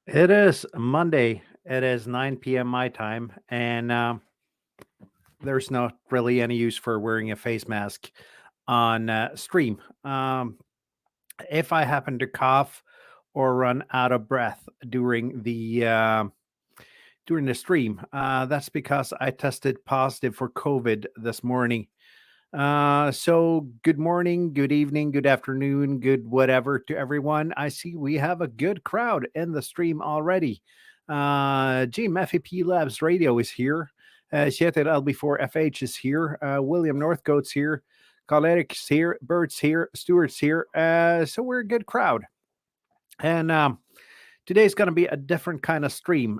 It is Monday. It is 9 p.m. my time, and there's not really any use for wearing a face mask on stream. If I happen to cough or run out of breath during the stream, that's because I tested positive for COVID this morning. So good morning, good evening, good afternoon, good whatever to everyone. I see we have a good crowd in the stream already. Jim FAP Labs Radio is here. Kjetil LB4FH is here. William Northcote's here. Carl Eric's here. Bert's here. Stuart's here. So we're a good crowd. And today's going to be a different kind of stream.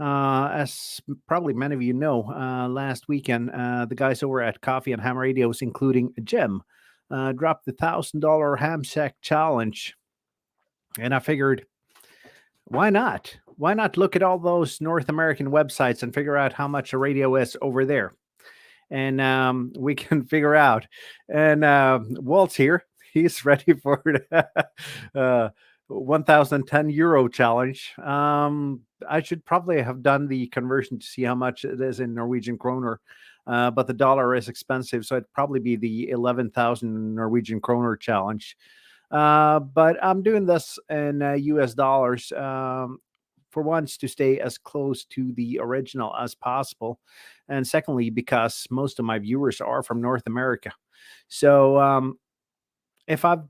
As probably many of you know, last weekend, the guys over at Coffee and Ham Radios, including Jim, dropped the $1,000 ham shack challenge. And I figured, why not? Why not look at all those North American websites and figure out how much a radio is over there? And we can figure out. And Walt's here. He's ready for the 1,010 euro challenge. I should probably have done the conversion to see how much it is in Norwegian kroner, but the dollar is expensive, so it'd probably be the 11,000 Norwegian kroner challenge. But I'm doing this in US dollars. For once, to stay as close to the original as possible, and secondly, because most of my viewers are from North America. So if I've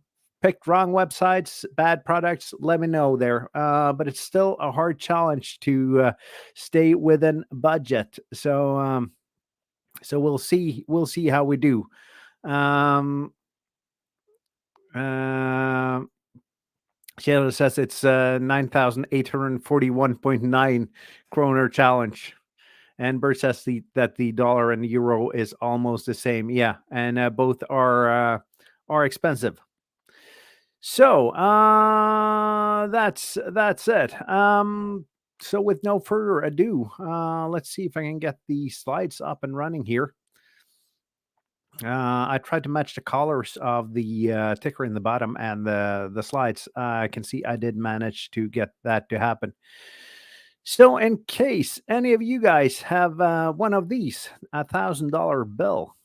picked wrong websites, bad products, let me know there. But it's still a hard challenge to stay within budget. So we'll see. We'll see how we do. Um, uh, Shadow says it's 9,841.9 kroner challenge. And Bert says that the dollar and the euro is almost the same. Yeah, and both are expensive. So that's it. So with no further ado, let's see if I can get the slides up and running here. I tried to match the colors of the ticker in the bottom and the slides. I can see I did manage to get that to happen. So, in case any of you guys have one of these, $1,000 bill,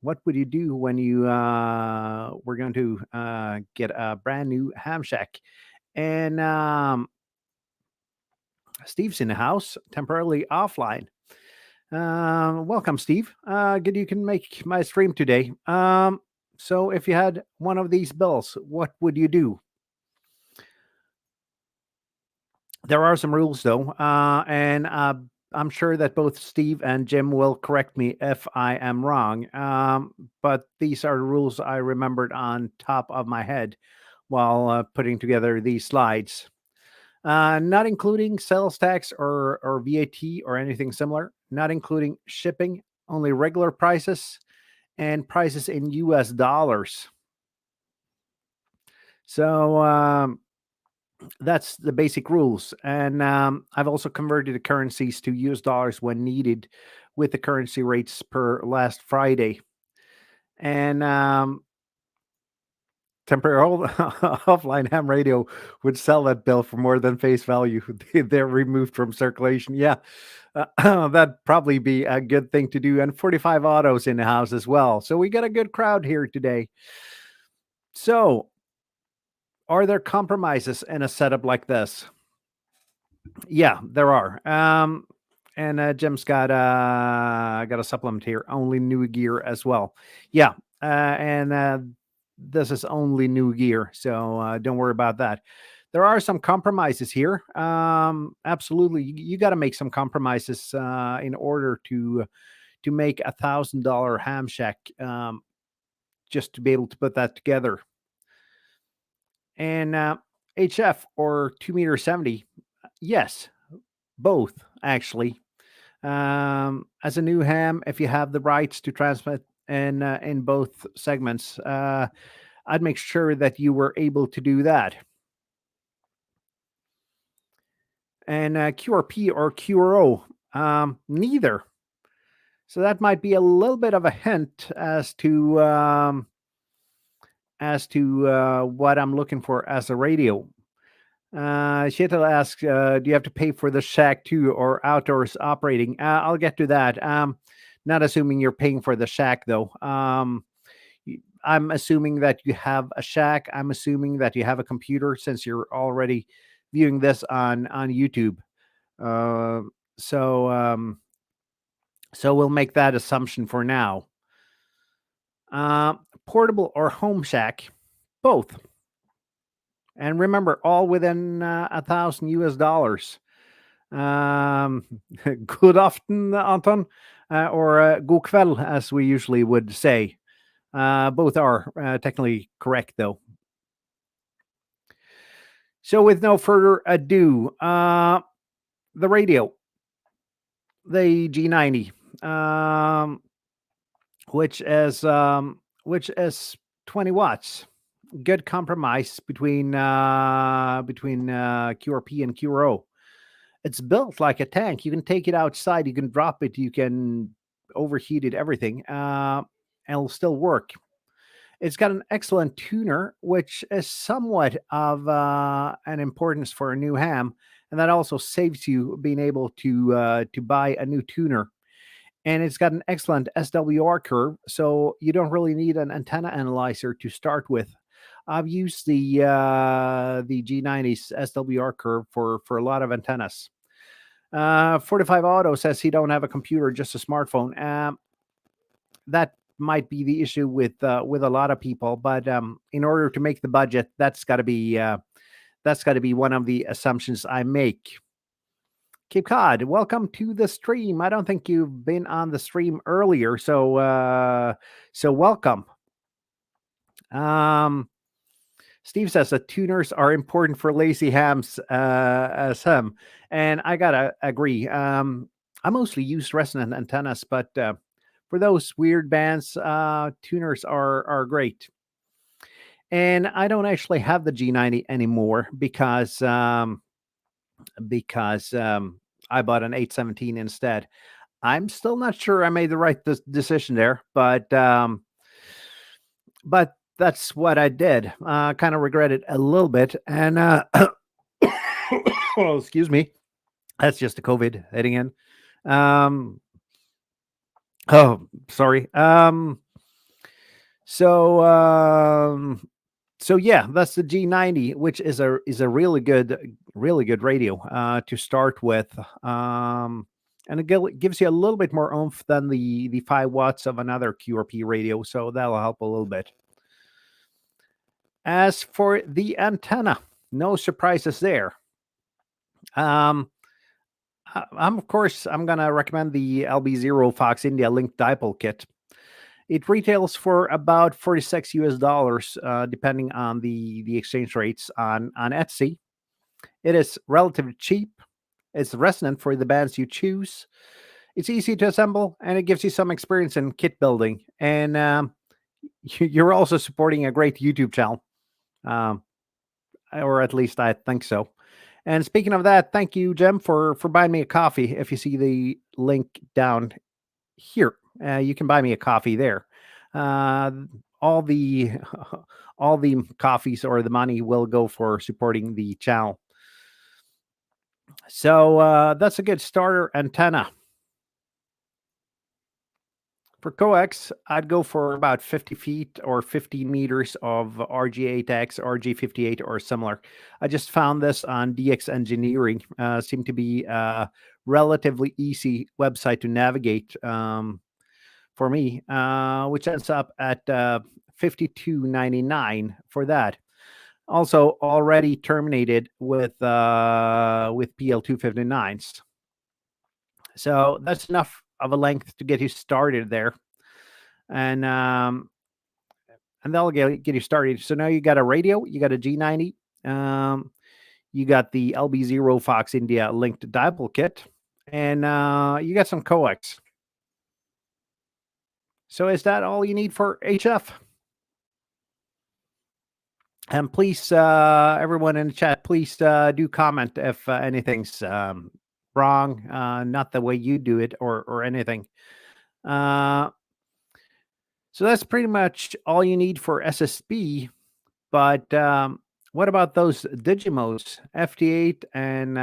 what would you do when you were going to get a brand new ham shack? And Steve's in the house, temporarily offline. Welcome, Steve. Good you can make my stream today. So, if you had one of these bills, what would you do? There are some rules though, and I'm sure that both Steve and Jim will correct me if I am wrong. But these are the rules I remembered on top of my head while putting together these slides. Not including sales tax or VAT or anything similar. Not including shipping. Only regular prices and prices in US dollars. So that's the basic rules. And I've also converted the currencies to US dollars when needed with the currency rates per last Friday. And temporary offline ham radio would sell that bill for more than face value. They're removed from circulation. Yeah, that'd probably be a good thing to do. And 45 autos in the house as well. So we got a good crowd here today. So, are there compromises in a setup like this? Yeah, there are. And Jim's got a supplement here, only new gear as well. Yeah, and this is only new gear, so don't worry about that. There are some compromises here. Absolutely, you got to make some compromises in order to make $1,000 ham shack, just to be able to put that together. And HF or 2 meter 70, yes, both actually. As a new ham, if you have the rights to transmit in both segments, I'd make sure that you were able to do that. And QRP or QRO, neither. So that might be a little bit of a hint as to what I'm looking for as a radio. Shetel asks, do you have to pay for the shack too or outdoors operating? I'll get to that. Not assuming you're paying for the shack though. I'm assuming that you have a shack. I'm assuming that you have a computer since you're already viewing this on YouTube. Uh, so um, so we'll make that assumption for now. Uh, Portable or home shack, both. And remember, all within $1,000 US. Good afternoon, Anton, or god kväll, as we usually would say. Both are technically correct, though. So, with no further ado, the radio, the G90, um, which is um, which is 20 watts. Good compromise between QRP and QRO. It's built like a tank. You can take it outside, you can drop it, you can overheat it, everything, and it'll still work. It's got an excellent tuner, which is somewhat of an importance for a new ham, and that also saves you being able to buy a new tuner. And it's got an excellent SWR curve, so you don't really need an antenna analyzer to start with. I've used the G90's SWR curve for a lot of antennas. 45 Auto says he don't have a computer, just a smartphone. That might be the issue with a lot of people, but in order to make the budget, that's got to be one of the assumptions I make. Cape Cod, welcome to the stream. I don't think you've been on the stream earlier, so welcome. Steve says that tuners are important for lazy hams as him, and I gotta agree. I mostly use resonant antennas, but for those weird bands, tuners are great. And I don't actually have the G90 anymore because I bought an 817 instead. I'm still not sure I made the right decision there, but that's what I did. Kind of regret it a little bit, and oh, excuse me, that's just the COVID heading in. Um, oh, sorry. So um, so yeah, that's the G90, which is a really good radio to start with. And it gives you a little bit more oomph than the 5 watts of another QRP radio, so that'll help a little bit. As for the antenna, no surprises there. Um, I'm gonna recommend the LB0 Fox India linked dipole kit. It retails for about 46 US dollars, depending on the exchange rates on Etsy. It is relatively cheap. It's resonant for the bands you choose. It's easy to assemble, and it gives you some experience in kit building. And you're also supporting a great YouTube channel, um, or at least I think so. And speaking of that, thank you, Jem, for buying me a coffee. If you see the link down here, you can buy me a coffee there. Uh, all the all the coffees or the money will go for supporting the channel. So that's a good starter antenna. For coax, I'd go for about 50 feet or 15 meters of RG8X, RG58, or similar. I just found this on DX Engineering. Seemed to be a relatively easy website to navigate for me, which ends up at $52.99 for that. Also, already terminated with PL259s. So that's enough of a length to get you started there, and that'll get you started. So now you got a radio, you got a G90, you got the LB0 Fox India linked dipole kit, and you got some coax. So is that all you need for HF? And please, everyone in the chat, please do comment if anything's wrong, not the way you do it or anything. So that's pretty much all you need for SSB. But What about those Digimodes, FT8 and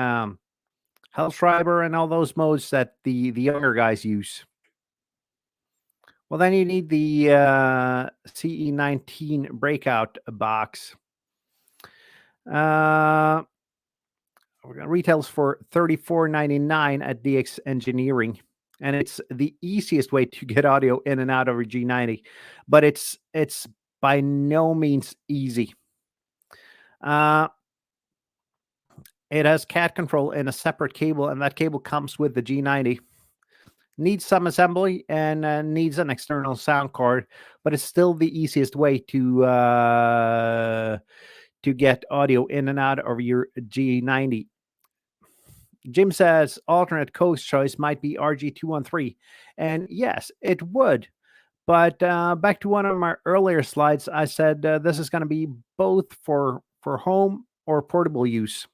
Hellschreiber and all those modes that the younger guys use? Well, then you need the CE19 breakout box. Uh, Retails for $34.99 at DX Engineering, and it's the easiest way to get audio in and out of a G90, but it's by no means easy. Uh, it has cat control in a separate cable, and that cable comes with the G90. Needs some assembly and needs an external sound card, but it's still the easiest way to get audio in and out of your G90. Jim says alternate coast choice might be RG213. And yes, it would. But back to one of my earlier slides, I said this is going to be both for home or portable use.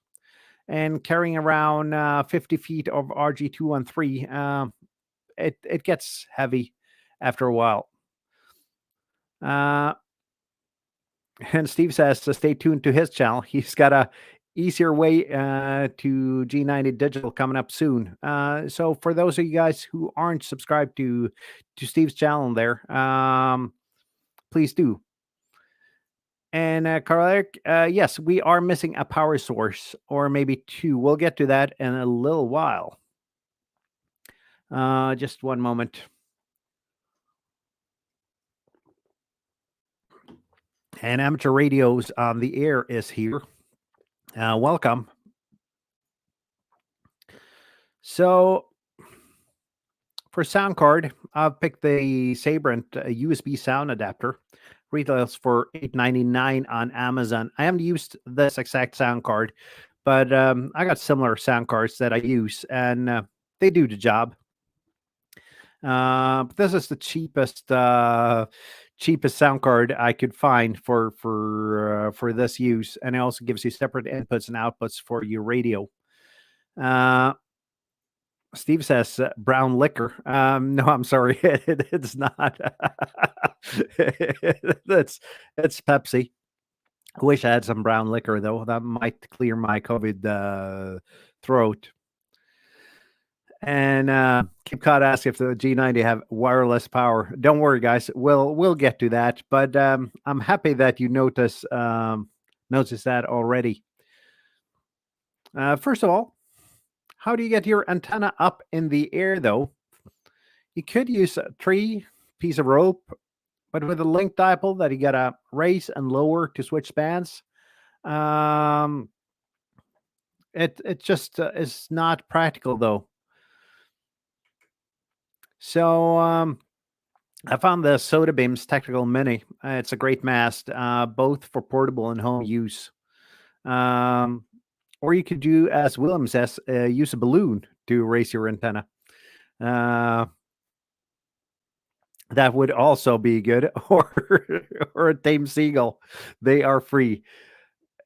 And carrying around 50 feet of RG213, it gets heavy after a while. And Steve says to stay tuned to his channel. He's got a easier way to G90 digital coming up soon. So for those of you guys who aren't subscribed to Steve's channel there, please do. And Carl Eric, yes, we are missing a power source or maybe two. We'll get to that in a little while. Just one moment. And Amateur Radios on the Air is here. Welcome. So for sound card, I've picked the Sabrent USB sound adapter. Retails for $8.99 on Amazon. I haven't used this exact sound card, but I got similar sound cards that I use, and they do the job. But this is the cheapest sound card I could find for this use, and it also gives you separate inputs and outputs for your radio. Steve says brown liquor. No, I'm sorry, it's not. it's Pepsi. I wish I had some brown liquor though. That might clear my COVID throat. And Cape Cod asks if the G90 have wireless power. Don't worry, guys. We'll get to that. But I'm happy that you notice that already. First of all, how do you get your antenna up in the air, though? You could use a piece of rope, but with a link dipole that you gotta raise and lower to switch bands, it just is not practical, though. So I found the Soda Beams Tactical Mini. It's a great mast, both for portable and home use. Or you could do, as Willem says, use a balloon to raise your antenna. That would also be good. Or a tame seagull. They are free.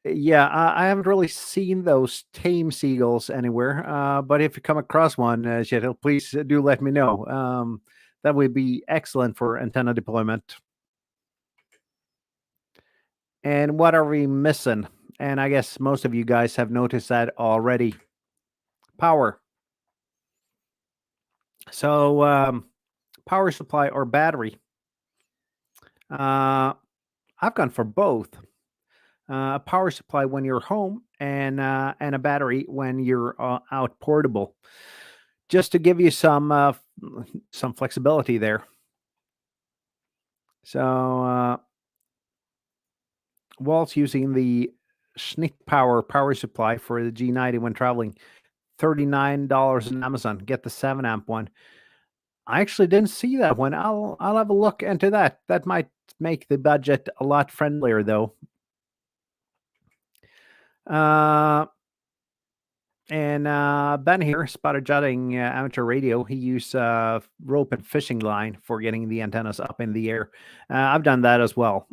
Yeah, I haven't really seen those tame seagulls anywhere. But if you come across one, Chetil, please do let me know. That would be excellent for antenna deployment. And what are we missing? And I guess most of you guys have noticed that already. Power. So power supply or battery. I've gone for both. A power supply when you're home and a battery when you're out portable, just to give you some flexibility there. So Walt's using the Schnick power supply for the G90 when traveling. $39 on Amazon. Get the 7-amp one. I actually didn't see that one. I'll have a look into that. That might make the budget a lot friendlier, though. And Ben here, Spotted Jutting Amateur Radio, he used rope and fishing line for getting the antennas up in the air. I've done that as well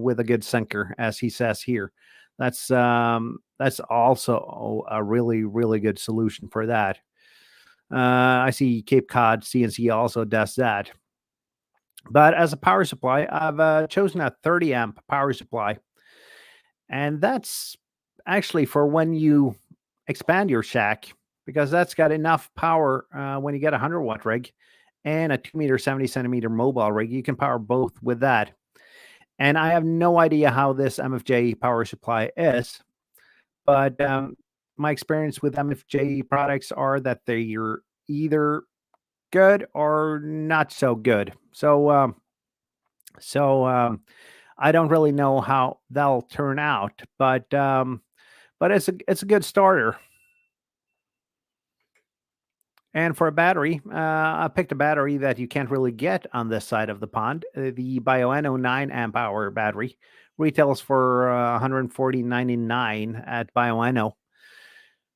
with a good sinker, as he says here. That's also a really, really good solution for that. I see Cape Cod CNC also does that. But as a power supply, I've chosen a 30-amp power supply. And that's actually for when you expand your shack, because that's got enough power when you get a 100-watt rig and a 2 meter, 70 centimeter mobile rig. You can power both with that. And I have no idea how this MFJ power supply is, but my experience with MFJ products are that they're either good or not so good. So I don't really know how they'll turn out, but it's a good starter. And for a battery, I picked a battery that you can't really get on this side of the pond. The Bioenno 9 amp hour battery retails for 140.99 at Bioenno.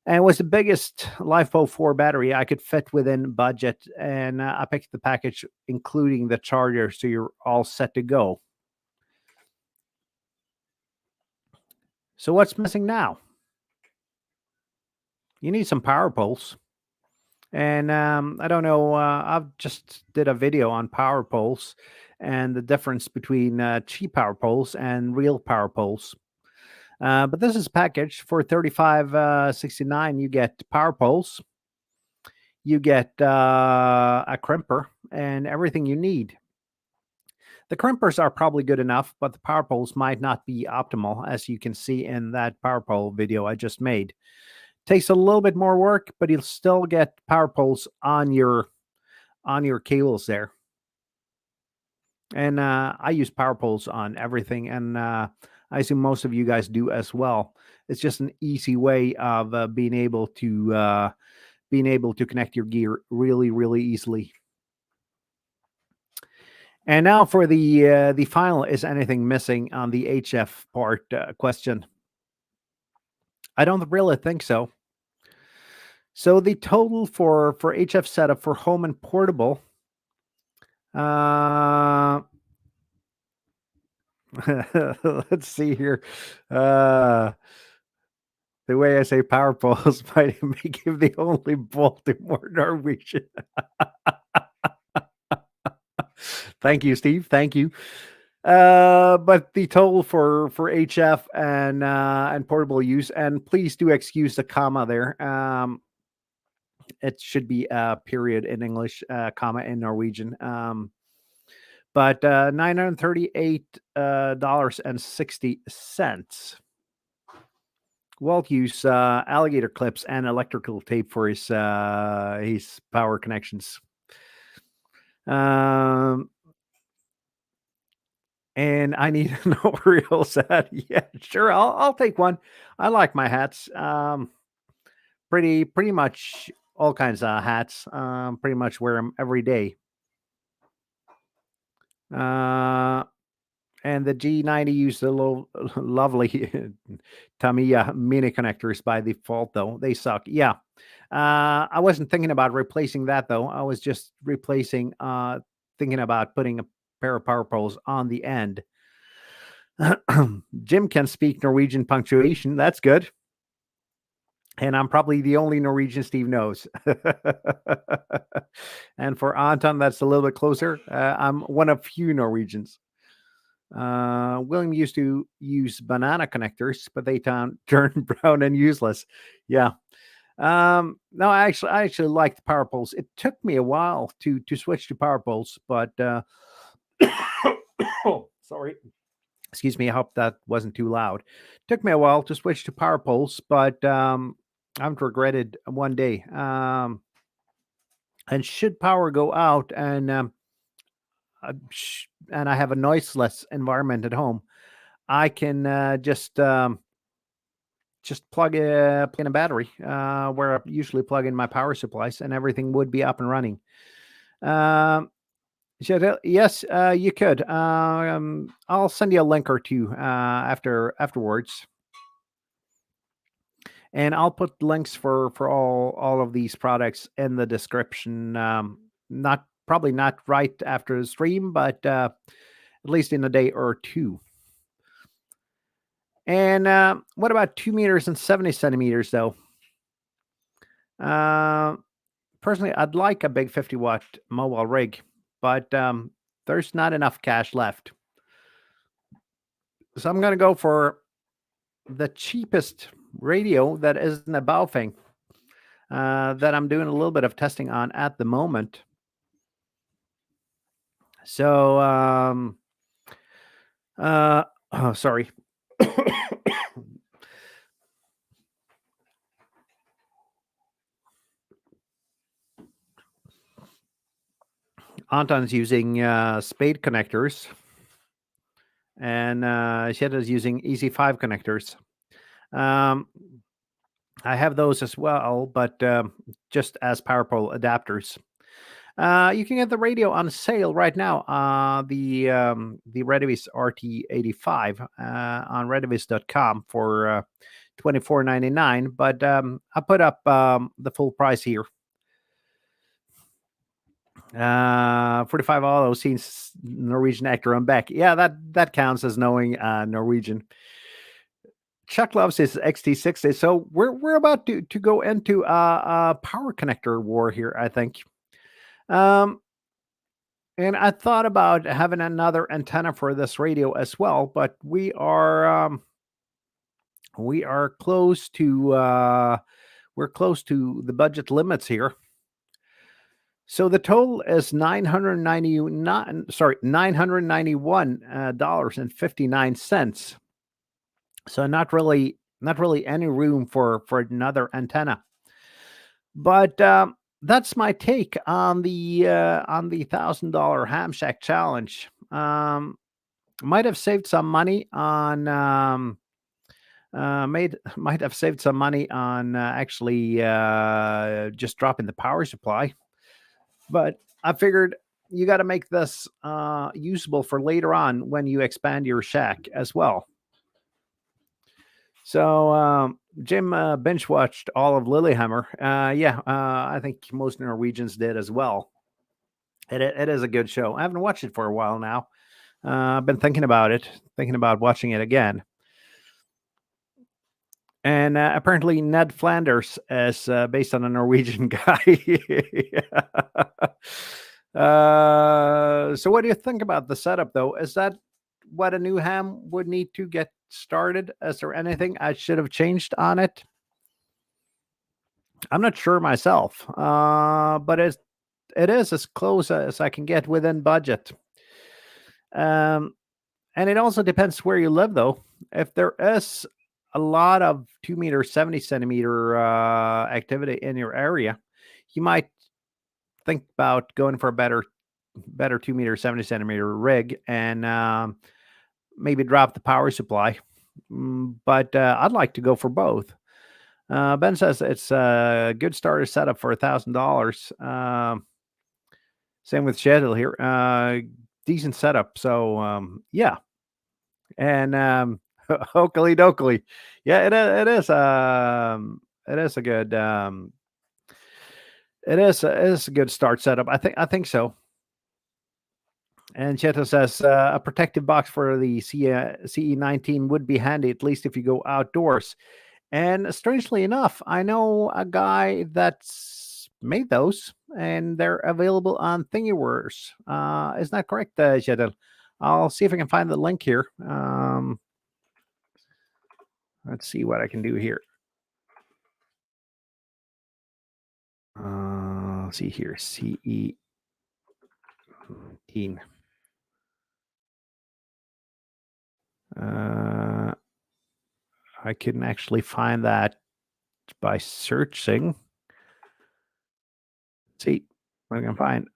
And it was the biggest LiFePo 4 battery I could fit within budget. And I picked the package, including the charger, so you're all set to go. So, what's missing now? You need some power poles. And I don't know, I've just did a video on power poles and the difference between cheap power poles and real power poles. But this is packaged for 35.69. You get power poles, you get a crimper, and everything you need. The crimpers are probably good enough, but the power poles might not be optimal, as you can see in that power pole video I just made. Takes a little bit more work, but you'll still get power poles on your cables there. And I use power poles on everything, and I assume most of you guys do as well. It's just an easy way of being able to connect your gear really, really easily. And now for the final, is anything missing on the HF part question? I don't really think so. So the total for HF setup for home and portable, uh, let's see here. Uh, the way I say power poles might make him the only Baltimore Norwegian. Thank you, Steve. Thank you. But the total for HF and portable use, and please do excuse the comma there. It should be a period in English, comma in Norwegian. But $938 and 60 cents. Walt used alligator clips and electrical tape for his power connections. And I need an Orioles hat. Yeah, sure. I'll take one. I like my hats. Pretty much all kinds of hats. Pretty much wear them every day. And the G90 used the little lovely Tamiya mini connectors by default, though. They suck. Yeah. I wasn't thinking about replacing that, though. I was just thinking about putting a pair of power poles on the end. Jim can speak Norwegian punctuation. That's good. And I'm probably the only Norwegian Steve knows. And for Anton, that's a little bit closer. I'm one of few Norwegians. William used to use banana connectors, but they turned brown and useless. Yeah. No, I actually like the power poles. It took me a while to switch to power poles, but sorry. Excuse me. I hope that wasn't too loud. Took me a while to switch to power poles, but I haven't regretted one day. And should power go out and I have a noiseless environment at home, I can just plug in a battery where I usually plug in my power supplies, and everything would be up and running. Yes, you could. I'll send you a link or two afterwards, and I'll put links for all of these products in the description. Not probably not right after the stream, but at least in a day or two. And what about 2 meters and 70 centimeters, though? Personally, I'd like a big 50-watt mobile rig, but there's not enough cash left. So I'm going to go for the cheapest radio that isn't a Baofeng that I'm doing a little bit of testing on at the moment. So, oh, sorry. Anton's using spade connectors, and Sheta's using EZ5 connectors. Um, I have those as well, but just as power pole adapters. You can get the radio on sale right now. The Redevis RT85 on redevis.com for $24.99. But I put up the full price here. 45 auto scenes Norwegian actor on back. Yeah, that counts as knowing Norwegian. Chuck loves his XT60. So we're about to go into a power connector war here, I think. And I thought about having another antenna for this radio as well, but we are close to we're close to the budget limits here. So the total is $991.59. So not really any room for another antenna. But that's my take on the $1,000 ham shack challenge. Might have saved some money on might have saved some money on actually just dropping the power supply. But I figured you got to make this usable for later on when you expand your shack as well. So Jim binge watched all of Lilyhammer. Yeah, I think most Norwegians did as well. It is a good show. I haven't watched it for a while now. I've been thinking about watching it again. And apparently Ned Flanders is based on a Norwegian guy. So what do you think about the setup, though? Is that what a new ham would need to get started? Is there anything I should have changed on it? I'm not sure myself, but it is as close as I can get within budget. And it also depends where you live, though. If there is a lot of 2 meter, 70 centimeter activity in your area, you might think about going for a better 2 meter, 70 centimeter rig and maybe drop the power supply. But I'd like to go for both. Ben says it's a good starter setup for $1,000. Same with Shedel here. Decent setup. So yeah. And Oakley Dokley. Yeah, it is. It is a good. It is a good start setup. I think so. And Cheto says a protective box for the CE19 would be handy, at least if you go outdoors. And strangely enough, I know a guy that's made those, and they're available on Thingiverse. Isn't that correct, Cheto? I'll see if I can find the link here. Let's see what I can do here. Let's see here, CE18. I can actually find that by searching. Let's see what I can find.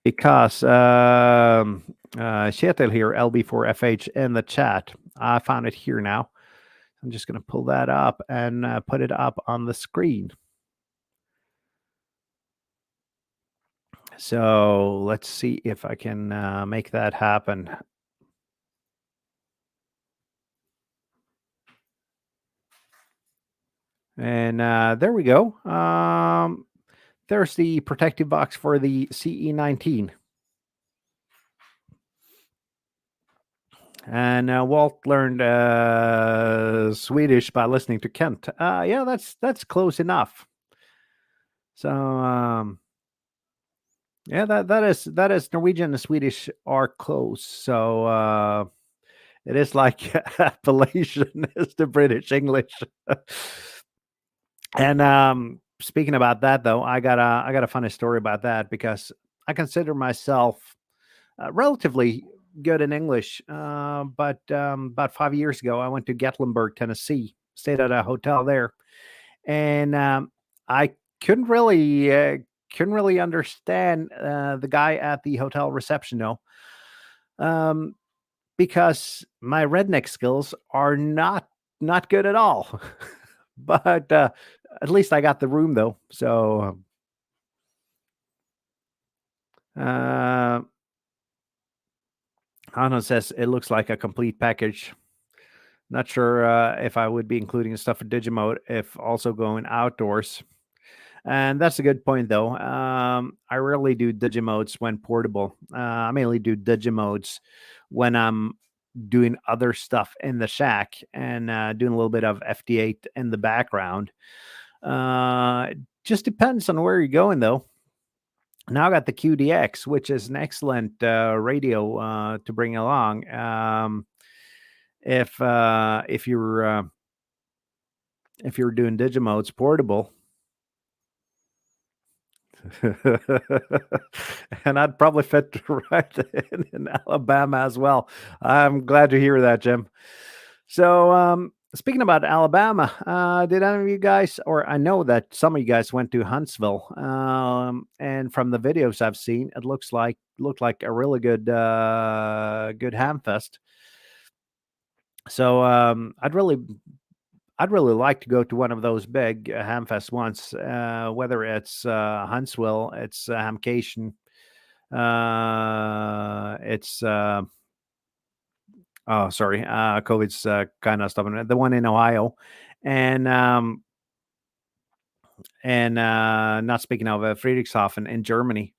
Because Kjetil here, LB4FH in the chat. I found it here now. I'm just going to pull that up and put it up on the screen. So let's see if I can make that happen. And there we go. There's the protective box for the CE19. And Walt learned Swedish by listening to Kent. Yeah, that's close enough. So Yeah, that is Norwegian and Swedish are close. So it is like Appalachian is the British English. And speaking about that though, I got a funny story about that because I consider myself relatively good in English. But about 5 years ago, I went to Gatlinburg, Tennessee, stayed at a hotel there, and I couldn't really couldn't really understand the guy at the hotel reception though, um, because my redneck skills are not good at all. But at least I got the room though. So uh, Anna says it looks like a complete package. Not sure if I would be including stuff for Digimode if also going outdoors. And that's a good point, though. I rarely do Digimodes when portable. I mainly do Digimodes when I'm doing other stuff in the shack and doing a little bit of FD8 in the background. It just depends on where you're going, though. Now I got the QDX, which is an excellent radio to bring along. If you're doing Digimodes portable, and I'd probably fit right in Alabama as well. I'm glad to hear that, Jim. So, speaking about Alabama, did any of you guys, or I know that some of you guys went to Huntsville, and from the videos I've seen, it looked like a really good ham fest. So, I'd really like to go to one of those big Hamfests once, whether it's Huntsville, it's Hamcation, it's oh sorry, COVID's kind of stubborn. The one in Ohio, and not speaking of Friedrichshafen in Germany.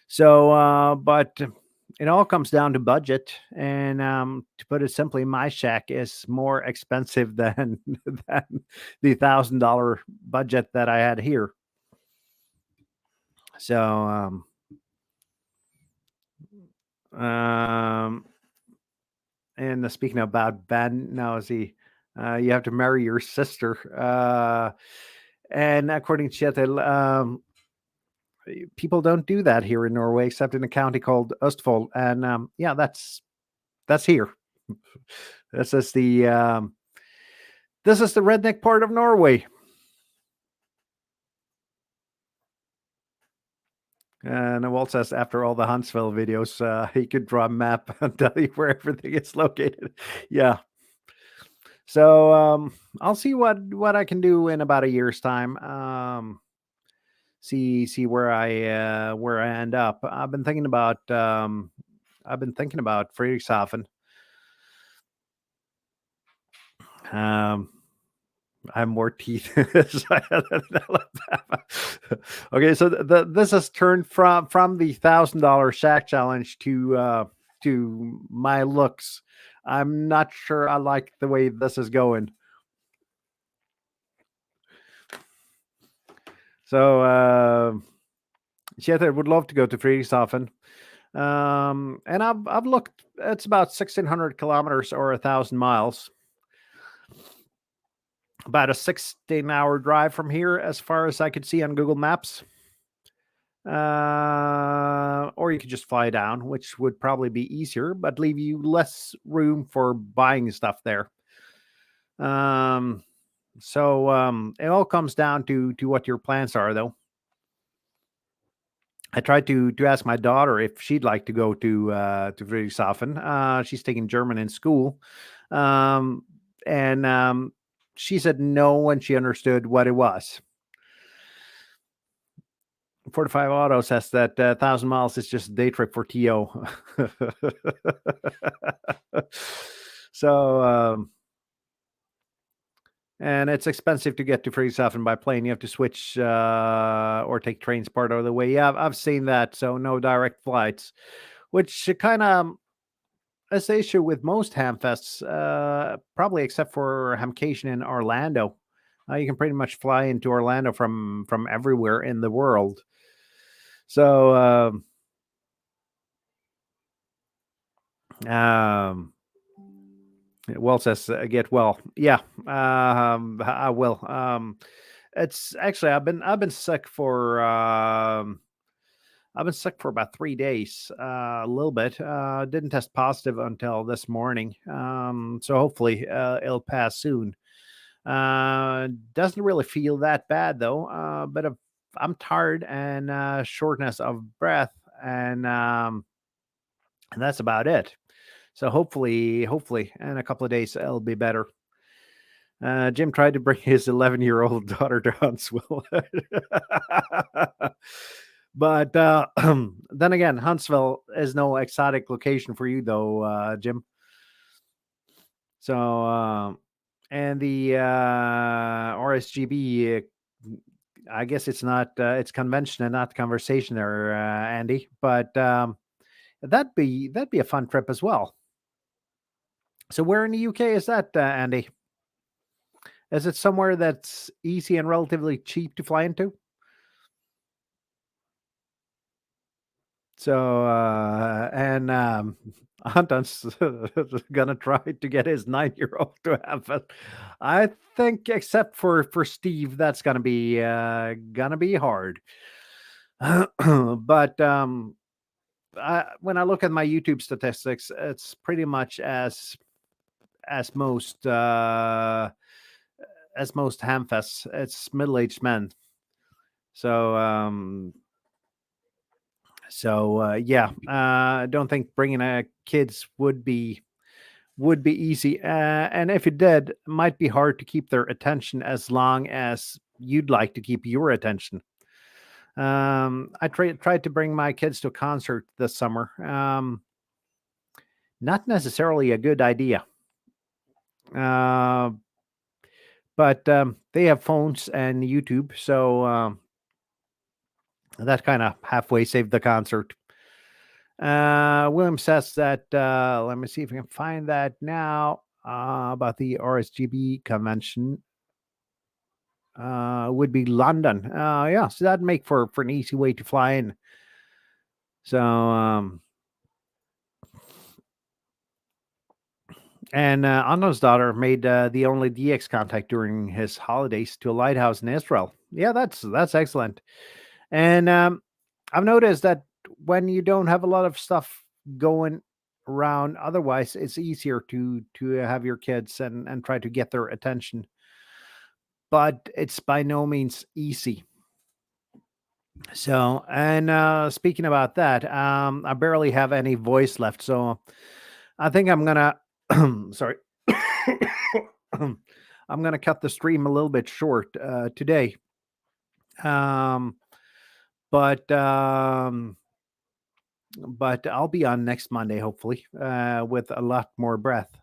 So, but it all comes down to budget, and to put it simply, my shack is more expensive than than the $1,000 budget that I had here. So, um, and speaking about bad nosy, you have to marry your sister. And according to Kjetil, people don't do that here in Norway, except in a county called Østfold. And yeah, that's here. This is the redneck part of Norway. And Walt says after all the Huntsville videos, he could draw a map and tell you where everything is located. Yeah. So I'll see what I can do in about a year's time. See where I end up. I've been thinking about Friedrichshafen. Um, I have more teeth in this than Alabama. Okay, so this has turned from the $1,000 shack challenge to my looks. I'm not sure I like the way this is going. So Kjetil would love to go to Friedrichshafen. And I've looked. It's about 1,600 kilometers or 1,000 miles. About a 16-hour drive from here, as far as I could see on Google Maps. Or you could just fly down, which would probably be easier, but leave you less room for buying stuff there. So it all comes down to what your plans are, though. I tried to ask my daughter if she'd like to go to Friedrichshafen. She's taking German in school, um, and she said no when she understood what it was. 45 Auto says that 1,000 miles is just a day trip for TO. So, and it's expensive to get to Friedrichshafen by plane. You have to switch or take trains part of the way. Yeah, I've seen that. So no direct flights, which kind of is the issue with most Hamfests, probably except for Hamcation in Orlando. You can pretty much fly into Orlando from everywhere in the world. So, um, well says get well. Yeah, I will. It's actually I've been sick for I've been sick for about 3 days, a little bit. Didn't test positive until this morning, so hopefully it'll pass soon. Doesn't really feel that bad though. But I'm tired and shortness of breath, and that's about it. So hopefully, in a couple of days it'll be better. Jim tried to bring his 11-year-old daughter to Huntsville. But then again, Huntsville is no exotic location for you, though, Jim. So, and the RSGB, I guess it's not, it's convention and not conversation there, Andy. But that'd be a fun trip as well. So, where in the UK is that, Andy? Is it somewhere that's easy and relatively cheap to fly into? So, and Anton's gonna try to get his 9-year-old to have it. I think, except for Steve, that's gonna be hard. But when I look at my YouTube statistics, it's pretty much as most hamfests. It's middle-aged men. So yeah, I don't think bringing kids would be easy. And if it did, it might be hard to keep their attention as long as you'd like to keep your attention. I tried to bring my kids to a concert this summer. Not necessarily a good idea. Uh, but they have phones and YouTube, so that kind of halfway saved the concert. William says that, let me see if I can find that now, about the RSGB convention. Would be London. Yeah, so that'd make for an easy way to fly in. So, and Anna's daughter made the only DX contact during his holidays to a lighthouse in Israel. Yeah, that's excellent. And I've noticed that when you don't have a lot of stuff going around, otherwise, it's easier to have your kids and try to get their attention. But it's by no means easy. So, and speaking about that, I barely have any voice left, so I think I'm gonna, sorry, I'm gonna cut the stream a little bit short today. Um, but I'll be on next Monday, hopefully, with a lot more breath.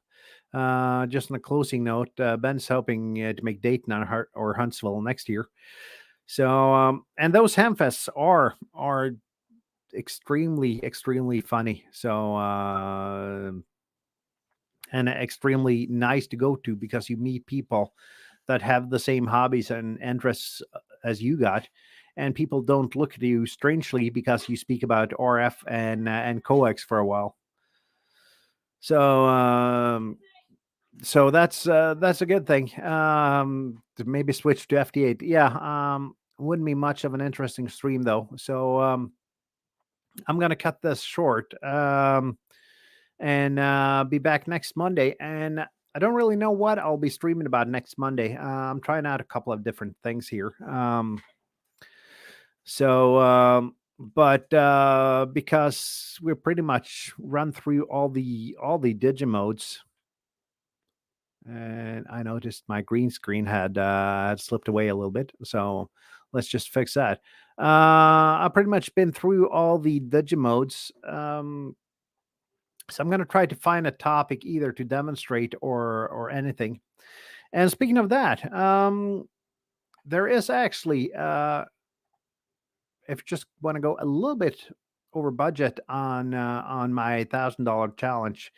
Just on a closing note, Ben's hoping to make Dayton or Huntsville next year. So, and those hamfests are extremely funny. So, and extremely nice to go to because you meet people that have the same hobbies and interests as you got, and people don't look at you strangely because you speak about RF and coax for a while. So, that's a good thing. To maybe switch to FT8. Yeah, wouldn't be much of an interesting stream though. So, I'm gonna cut this short. And be back next Monday. And I don't really know what I'll be streaming about next Monday. I'm trying out a couple of different things here. So, but because we're pretty much run through all the Digimodes, and I noticed my green screen had slipped away a little bit. So let's just fix that. I've pretty much been through all the Digimodes. So I'm going to try to find a topic either to demonstrate or anything. And speaking of that, there is actually, if you just want to go a little bit over budget on my $1,000 challenge,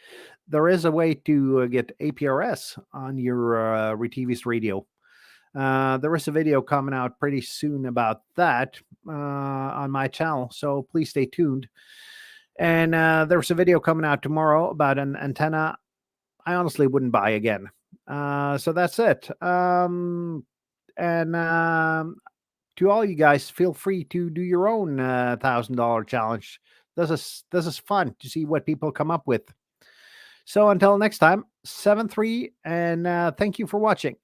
there is a way to get APRS on your Retivis radio. There is a video coming out pretty soon about that. on my channel. So please stay tuned. And there's a video coming out tomorrow about an antenna I honestly wouldn't buy again. So that's it. And to all you guys, feel free to do your own $1,000 challenge. This is fun to see what people come up with. So until next time, 7-3, and thank you for watching.